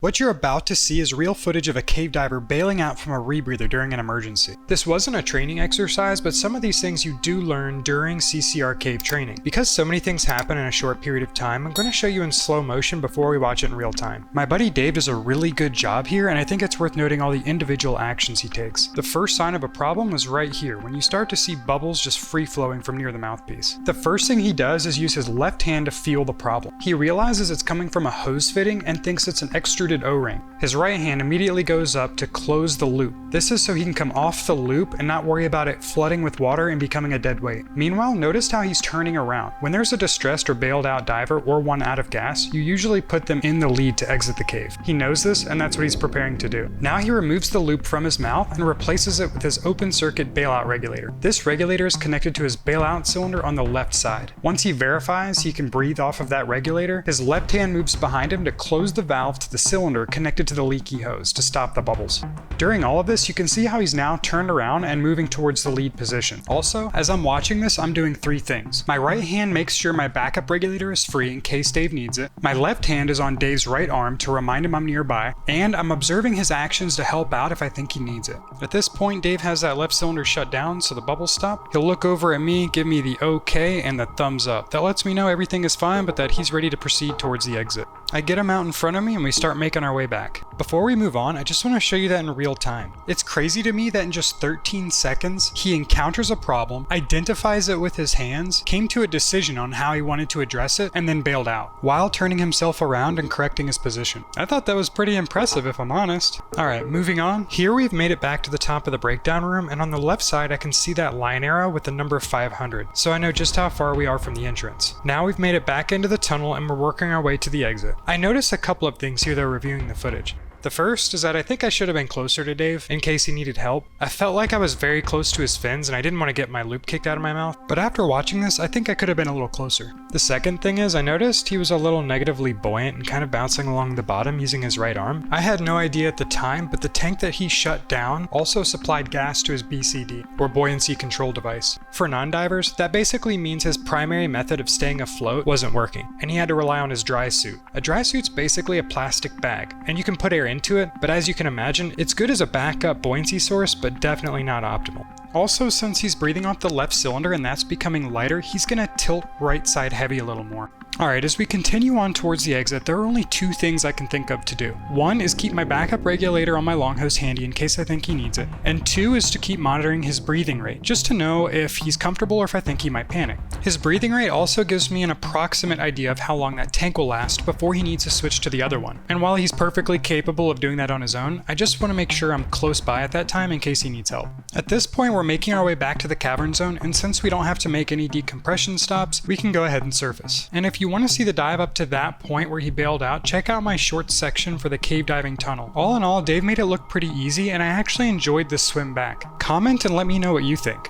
What you're about to see is real footage of a cave diver bailing out from a rebreather during an emergency. This wasn't a training exercise, but some of these things you do learn during CCR cave training. Because so many things happen in a short period of time, I'm going to show you in slow motion before we watch it in real time. My buddy Dave does a really good job here, and I think it's worth noting all the individual actions he takes. The first sign of a problem was right here, when you start to see bubbles just free flowing from near the mouthpiece. The first thing he does is use his left hand to feel the problem. He realizes it's coming from a hose fitting and thinks it's an extruded O-ring. His right hand immediately goes up to close the loop. This is so he can come off the loop and not worry about it flooding with water and becoming a dead weight. Meanwhile, notice how he's turning around. When there's a distressed or bailed out diver or one out of gas, you usually put them in the lead to exit the cave. He knows this, and that's what he's preparing to do. Now he removes the loop from his mouth and replaces it with his open circuit bailout regulator. This regulator is connected to his bailout cylinder on the left side. Once he verifies he can breathe off of that regulator, his left hand moves behind him to close the valve to the cylinder connected to the leaky hose to stop the bubbles. During all of this, you can see how he's now turned around and moving towards the lead position. Also, as I'm watching this, I'm doing three things. My right hand makes sure my backup regulator is free in case Dave needs it. My left hand is on Dave's right arm to remind him I'm nearby, and I'm observing his actions to help out if I think he needs it. At this point, Dave has that left cylinder shut down so the bubbles stop. He'll look over at me, give me the okay and the thumbs up. That lets me know everything is fine, but that he's ready to proceed towards the exit. I get him out in front of me and we start making our way back. Before we move on, I just want to show you that in real time. It's crazy to me that in just 13 seconds, he encounters a problem, identifies it with his hands, came to a decision on how he wanted to address it, and then bailed out, while turning himself around and correcting his position. I thought that was pretty impressive if I'm honest. Alright, moving on. Here we've made it back to the top of the breakdown room, and on the left side I can see that line arrow with the number 500, so I know just how far we are from the entrance. Now we've made it back into the tunnel and we're working our way to the exit. I noticed a couple of things here though reviewing the footage. The first is that I think I should have been closer to Dave in case he needed help. I felt like I was very close to his fins and I didn't want to get my loop kicked out of my mouth, but after watching this I think I could have been a little closer. The second thing is I noticed he was a little negatively buoyant and kind of bouncing along the bottom using his right arm. I had no idea at the time, but the tank that he shut down also supplied gas to his BCD, or buoyancy control device. For non-divers, that basically means his primary method of staying afloat wasn't working, and he had to rely on his dry suit. A dry suit's basically a plastic bag, and you can put air into it, but as you can imagine, it's good as a backup buoyancy source, but definitely not optimal. Also, since he's breathing off the left cylinder and that's becoming lighter, he's gonna tilt right side heavy a little more. Alright, as we continue on towards the exit, there are only two things I can think of to do. One is keep my backup regulator on my long hose handy in case I think he needs it, and two is to keep monitoring his breathing rate, just to know if he's comfortable or if I think he might panic. His breathing rate also gives me an approximate idea of how long that tank will last before he needs to switch to the other one, and while he's perfectly capable of doing that on his own, I just want to make sure I'm close by at that time in case he needs help. At this point, we're making our way back to the cavern zone, and since we don't have to make any decompression stops, we can go ahead and surface. And if you want to see the dive up to that point where he bailed out, check out my short section for the cave diving tunnel. All in all, Dave made it look pretty easy, and I actually enjoyed this swim back. Comment and let me know what you think.